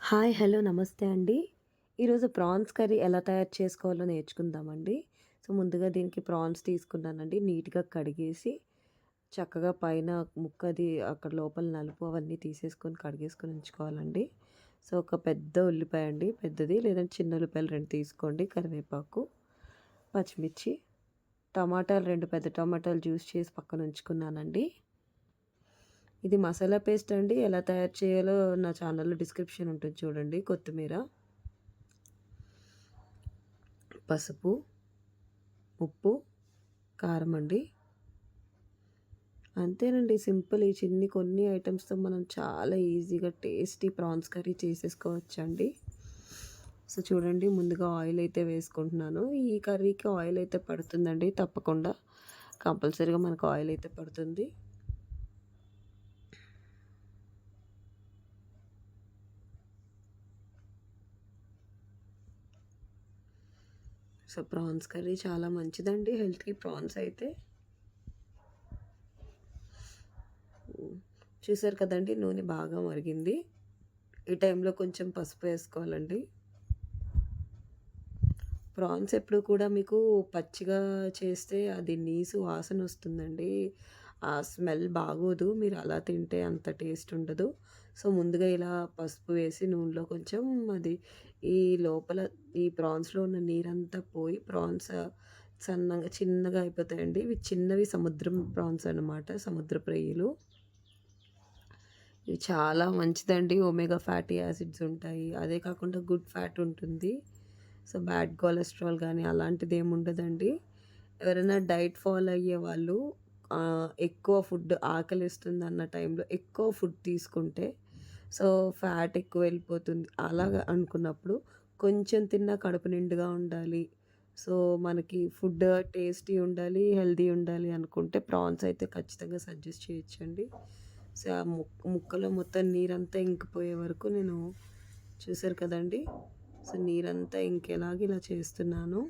Hi! Hello! నమస్తే అండి. ఈరోజు ప్రాన్స్ కర్రీ ఎలా తయారు చేసుకోవాలో నేర్చుకుందామండి. ముందుగా దీనికి ప్రాన్స్ తీసుకున్నానండి. నీట్‌గా కడిగేసి, చక్కగా పైన ముక్కది అక్కడ లోపల నలుపు అవన్నీ తీసేసుకొని కడిగేసుకొని ఉంచుకోవాలండి. ఒక పెద్ద ఉల్లిపాయ అండి. పెద్దది లేదంటే చిన్న ఉల్లిపాయలు 2 తీసుకోండి. కరివేపాకు, పచ్చిమిర్చి, టమాటాలు 2 పెద్ద టమాటాలు జ్యూస్ చేసి పక్కన ఉంచుకున్నానండి. ఇది మసాలా పేస్ట్ అండి. ఎలా తయారు చేయాలో నా ఛానల్‌లో డిస్క్రిప్షన్ ఉంటుంది చూడండి. కొత్తిమీర, పసుపు, ఉప్పు, కారం అండి. అంతేనండి, సింపుల్. ఈ కొన్ని ఐటెమ్స్‌తో మనం చాలా ఈజీగా టేస్టీ ప్రాన్స్ కర్రీ చేసేసుకోవచ్చండి. చూడండి, ముందుగా ఆయిల్ అయితే వేసుకుంటున్నాను. ఈ కర్రీకి ఆయిల్ అయితే పడుతుందండి తప్పకుండా. కంపల్సరీగా మనకు ఆయిల్ అయితే పడుతుంది. ప్రాన్స్ కర్రీ చాలా మంచిదండి హెల్త్‌కి ప్రాన్స్ అయితే. చూసారు కదండీ! నూనె బాగా మరిగింది. ఈ టైంలో కొంచెం పసుపు వేసుకోవాలండి. ప్రాన్స్ ఎప్పుడు కూడా మీకు పచ్చిగా చేస్తే అది నీసు వాసన వస్తుందండి. ఆ స్మెల్ బాగోదు. మీరు అలా తింటే అంత టేస్ట్ ఉండదు. ముందుగా ఇలా పసుపు వేసి నూనెలో కొంచెం అది ఈ లోపల ఈ ప్రాన్స్‌లో ఉన్న నీరంతా పోయి ప్రాన్స్ సన్నగా చిన్నగా అయిపోతాయండి. ఇవి చిన్నవి సముద్రం ప్రాన్స్ అనమాట. సముద్రపు రొయ్యలు. ఇవి చాలా మంచిదండి. ఒమేగా ఫ్యాటీ యాసిడ్స్ ఉంటాయి. అదే కాకుండా గుడ్ ఫ్యాట్ ఉంటుంది. బ్యాడ్ కొలెస్ట్రాల్ గానీ అలాంటిదేమి ఉండదండి. ఎవరైనా డైట్ ఫాలో అయ్యేవాళ్ళు ఎక్కువ ఫుడ్ ఆకలేస్తుందన్న టైంలో ఎక్కువ ఫుడ్ తీసుకుంటే ఫ్యాట్ ఎక్కువ వెళ్ళిపోతుంది. అలాగా అనుకున్నప్పుడు కొంచెం తిన్నా కడుపు నిండుగా ఉండాలి. మనకి ఫుడ్ టేస్టీ ఉండాలి, హెల్తీ ఉండాలి అనుకుంటే ప్రాన్స్ అయితే ఖచ్చితంగా సజెస్ట్ చేయొచ్చండి. ఆ ముక్కలో మొత్తం నీరంతా ఇంకిపోయే వరకు నేను చూసారు కదండీ! నీరంతా ఇంకేలాగా ఇలా చేస్తున్నాను.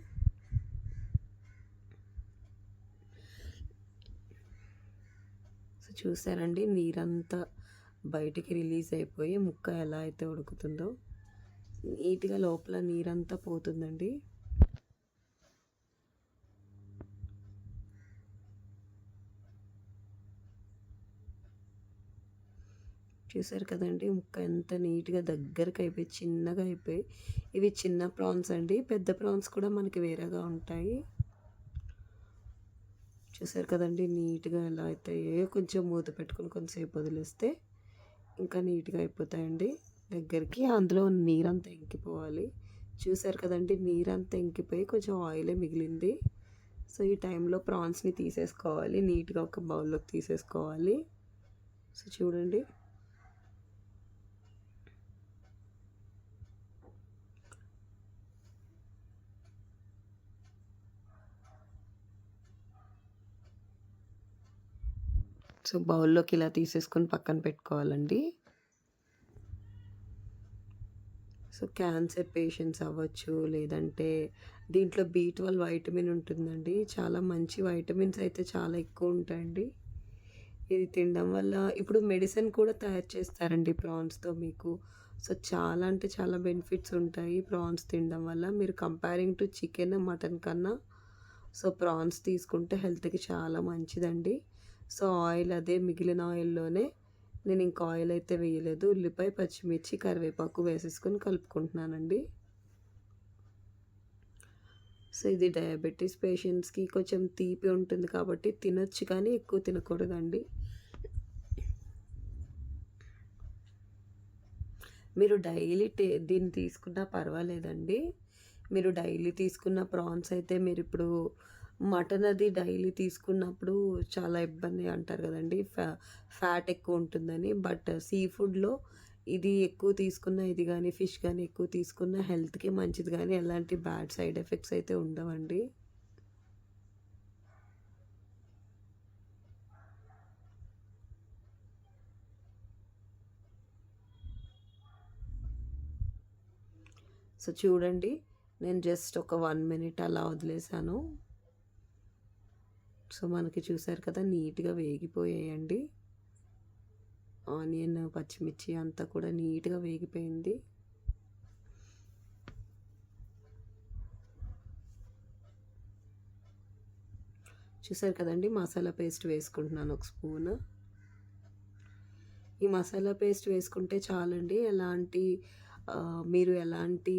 చూసారండి, నీరంతా బయటికి రిలీజ్ అయిపోయి ముక్క ఎలా అయితే ఉడుకుతుందో నీట్‌గా లోపల నీరంతా పోతుందండి. చూసారు కదండీ! ముక్క ఎంత నీట్‌గా దగ్గరకి అయిపోయి, చిన్నగా అయిపోయి. ఇవి చిన్న ప్రాన్స్ అండి. పెద్ద ప్రాన్స్ కూడా మనకి వేరేగా ఉంటాయి. చూసారు కదండీ! నీట్‌గా ఎలా అయితాయో. కొంచెం మూత పెట్టుకొని కొంతసేపు వదిలేస్తే ఇంకా నీట్‌గా అయిపోతాయండి దగ్గరికి. అందులో నీరంతా ఇంకిపోవాలి. చూసారు కదండీ! నీరంతా ఇంకిపోయి కొంచెం ఆయిలే మిగిలింది. ఈ టైంలో ప్రాన్స్‌ని తీసేసుకోవాలి. నీట్‌గా ఒక బౌల్‌లోకి తీసేసుకోవాలి. చూడండి. బౌల్‌లోకి ఇలా తీసేసుకొని పక్కన పెట్టుకోవాలండి. క్యాన్సర్ పేషెంట్స్ అవ్వచ్చు, లేదంటే దీంట్లో బి12 వైటమిన్ ఉంటుందండి. చాలా మంచి వైటమిన్స్ అయితే చాలా ఎక్కువ ఉంటాయండి. ఇది తినడం వల్ల ఇప్పుడు మెడిసిన్ కూడా తయారు చేస్తారండి ప్రాన్స్‌తో మీకు. చాలా అంటే చాలా బెనిఫిట్స్ ఉంటాయి ప్రాన్స్ తినడం వల్ల. మీరు కంపేరింగ్ టు చికెన్, మటన్ కన్నా ప్రాన్స్ తీసుకుంటే హెల్త్‌కి చాలా మంచిదండి. ఆయిల్ అదే మిగిలిన ఆయిల్‌లోనే నేను ఇంకా ఆయిల్ అయితే వేయలేదు. ఉల్లిపాయ, పచ్చిమిర్చి, కరివేపాకు వేసేసుకొని కలుపుకుంటున్నానండి. ఇది డయాబెటిస్ పేషెంట్స్‌కి కొంచెం తీపి ఉంటుంది కాబట్టి తినొచ్చు, కానీ ఎక్కువ తినకూడదండి. మీరు డైలీ దీన్ని తీసుకున్నా పర్వాలేదండి. మీరు డైలీ తీసుకున్న ప్రాన్స్ అయితే మీరిప్పుడు మటన్ అది డైలీ తీసుకున్నప్పుడు చాలా ఇబ్బంది అంటారు కదండీ! ఫ్యాట్ ఎక్కువ ఉంటుందని. బట్ సీ ఫుడ్‌లో ఇది ఎక్కువ తీసుకున్న, ఇది గానీ ఫిష్ గానీ ఎక్కువ తీసుకున్న హెల్త్‌కి మంచిది, గానీ ఎలాంటి బ్యాడ్ సైడ్ ఎఫెక్ట్స్ అయితే ఉండవండి. చూడండి, నేను జస్ట్ ఒక 1 మినిట్ అలా వదిలేసాను. మనకి చూసారు కదా, నీట్‌గా వేగిపోయాయండి. ఆనియన్, పచ్చిమిర్చి అంతా కూడా నీట్‌గా వేగిపోయింది. చూసారు కదండీ! మసాలా పేస్ట్ వేసుకుంటున్నాను ఒక స్పూను. ఈ మసాలా పేస్ట్ వేసుకుంటే చాలండి. మీరు ఎలాంటి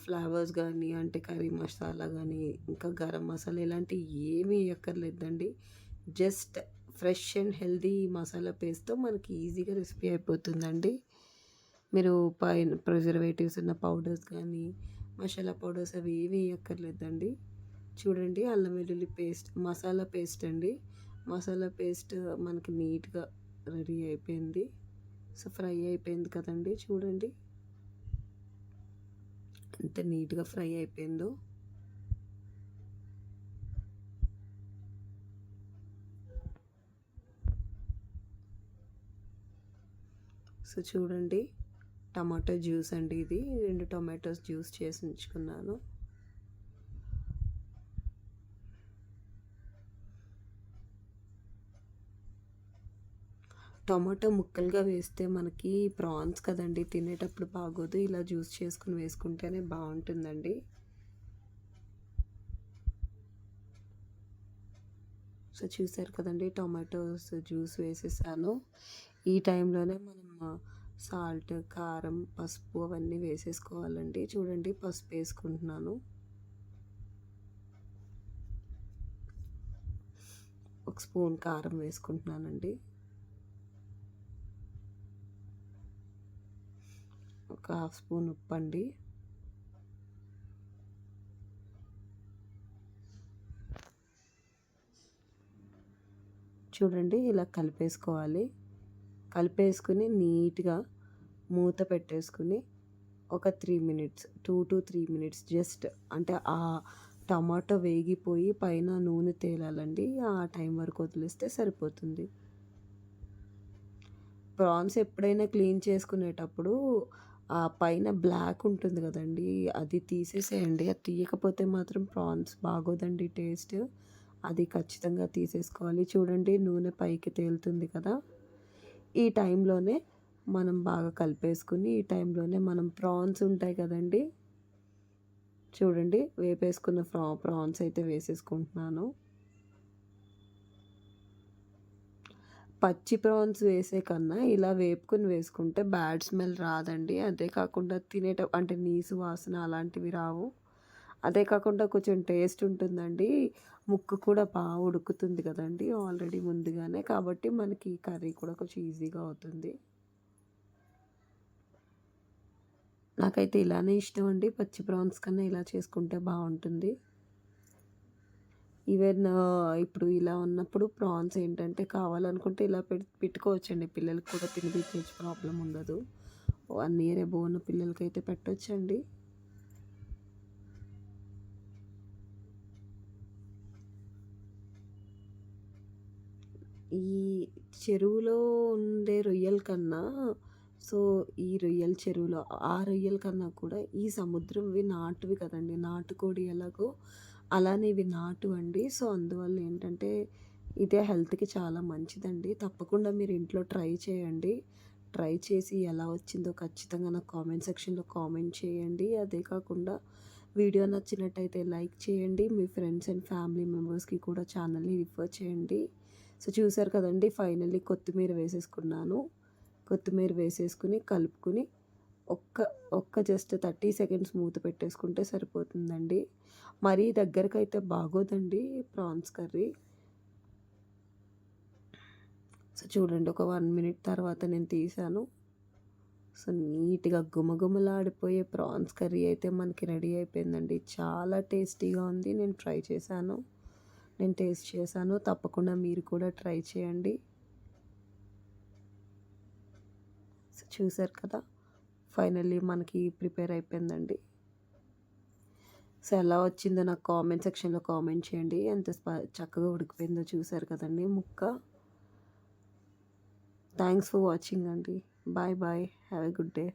ఫ్లేవర్స్ గానీ, అంటే కర్రీ మసాలా గానీ, ఇంకా గరం మసాలా ఇలాంటివి ఏమీ ఎయక్కర్లేదండి. Just fresh and healthy masala పేస్ట్‌తో మనకి ఈజీగా రెసిపీ అయిపోతుందండి. మీరు పైన ప్రిజర్వేటివ్స్ ఉన్న పౌడర్స్ కానీ, మసాలా పౌడర్స్ అవి ఏవి ఎయక్కర్లేదండి. చూడండి అల్లం వెల్లుల్లి పేస్ట్, మసాలా పేస్ట్ అండి. మసాలా పేస్ట్ మనకి నీట్‌గా రెడీ అయిపోయింది. సో, ఫ్రై అయిపోయింది కదండీ! చూడండి. ఎంత నీట్‌గా ఫ్రై అయిపోయిందో. సో, చూడండి టమాటో జ్యూస్ అండి ఇది. 2 టొమాటోస్ జ్యూస్ చేసి ఉంచుకున్నాను. టమాటో ముక్కలుగా వేస్తే మనకి ప్రాన్స్ కదండీ! తినేటప్పుడు బాగోదు. ఇలా జ్యూస్ చేసుకొని వేసుకుంటేనే బావుంటుందండి. సో, చూసారు కదండీ! టొమాటోస్ జ్యూస్ వేసేసాను. ఈ టైంలోనే మనం సాల్ట్, కారం, పసుపు అవన్నీ వేసేసుకోవాలండి. చూడండి పసుపు వేసుకుంటున్నాను. ఒక స్పూన్ కారం వేసుకుంటున్నానండి. ఒక హాఫ్ స్పూన్ ఉప్పండి. చూడండి ఇలా కలిపేసుకోవాలి. కలిపేసుకుని నీట్‌గా మూత పెట్టేసుకుని ఒక 3 మినిట్స్ 2-3 మినిట్స్ జస్ట్ అంటే టమాటో వేగిపోయి పైన నూనె తేలాలండి. ఆ టైం వరకు వదిలేస్తే సరిపోతుంది. ప్రాన్స్ ఎప్పుడైనా క్లీన్ చేసుకునేటప్పుడు ఆ పైన బ్లాక్ ఉంటుంది కదండీ! అది తీసేసేయండి. అది తీయకపోతే మాత్రం ప్రాన్స్ బాగోదండి టేస్ట్. అది ఖచ్చితంగా తీసేసుకోవాలి. చూడండి నూనె పైకి తేలుతుంది కదా! ఈ టైంలోనే మనం బాగా కలిపేసుకుని, ఈ టైంలోనే మనం ప్రాన్స్ ఉంటాయి కదండీ! చూడండి వేపేసుకున్న ప్రాన్స్ అయితే వేసేసుకుంటున్నాను. పచ్చి ప్రాన్స్ వేసే కన్నా ఇలా వేపుకొని వేసుకుంటే బ్యాడ్ స్మెల్ రాదండి. అదే కాకుండా అంటే నీసు వాసన అలాంటివి రావు. అదే కాకుండా కొంచెం టేస్ట్ ఉంటుందండి. ముక్క కూడా బాగా ఉడుకుతుంది కదండీ ఆల్రెడీ ముందుగానే. కాబట్టి మనకి కర్రీ కూడా కొంచెం ఈజీగా అవుతుంది. నాకైతే ఇలానే ఇష్టం అండి. పచ్చి ప్రాన్స్ కన్నా ఇలా చేసుకుంటే బావుంటుంది. ఈవెన్ ఇప్పుడు ఇలా ఉన్నప్పుడు ప్రాన్స్ ఏంటంటే కావాలనుకుంటే ఇలా పెట్టుకోవచ్చండి. పిల్లలకి కూడా తినిపించొచ్చు ప్రాబ్లమ్ ఉండదు. 1 ఇయర్ అబోవ్ ఉన్న పిల్లలకైతే పెట్టొచ్చండి. ఈ చెరువులో ఉండే రొయ్యల కన్నా సో, ఈ రొయ్యల చెరువులో ఆ రొయ్యల కన్నా కూడా ఈ సముద్రంవి నాటువి కదండీ! నాటుకోడి ఎలాగో అలానే ఇవి నాటువండి. సో, అందువల్ల ఏంటంటే ఇదే హెల్త్‌కి చాలా మంచిదండి. తప్పకుండా మీరు ఇంట్లో ట్రై చేయండి. ట్రై చేసి ఎలా వచ్చిందో ఖచ్చితంగా నాకు కామెంట్ సెక్షన్‌లో కామెంట్ చేయండి. అదే కాకుండా వీడియో నచ్చినట్టయితే లైక్ చేయండి. మీ ఫ్రెండ్స్ అండ్ ఫ్యామిలీ మెంబర్స్‌కి కూడా ఛానల్‌ని రిఫర్ చేయండి. సో, చూసారు కదండీ! ఫైనల్లీ కొత్తిమీర వేసేసుకున్నాను. కొత్తిమీర వేసేసుకుని కలుపుకొని ఒక్క ఒక్క జస్ట్ 30 సెకండ్స్ మూత పెట్టేసుకుంటే సరిపోతుందండి. మరీ దగ్గరకైతే బాగోదండి ప్రాన్స్ కర్రీ. సో, చూడండి ఒక 1 మినిట్ తర్వాత నేను తీసాను. సో, నీట్‌గా గుమగుమలాడిపోయే ప్రాన్స్ కర్రీ అయితే మనకి రెడీ అయిపోయిందండి. చాలా టేస్టీగా ఉంది. నేను ట్రై చేశాను. నేను టేస్ట్ చేశాను. తప్పకుండా మీరు కూడా ట్రై చేయండి. సో, చూసారు కదా! ఫైనల్లీ మనకి ప్రిపేర్ అయిపోయిందండి. సో, ఎలా వచ్చిందో నాకు కామెంట్ సెక్షన్‌లో కామెంట్ చేయండి. ఎంత చక్కగా ఉడికిపోయిందో చూసారు కదండీ ముక్క. థ్యాంక్స్ ఫర్ వాచింగ్ అండి. Bye bye. Have a good day.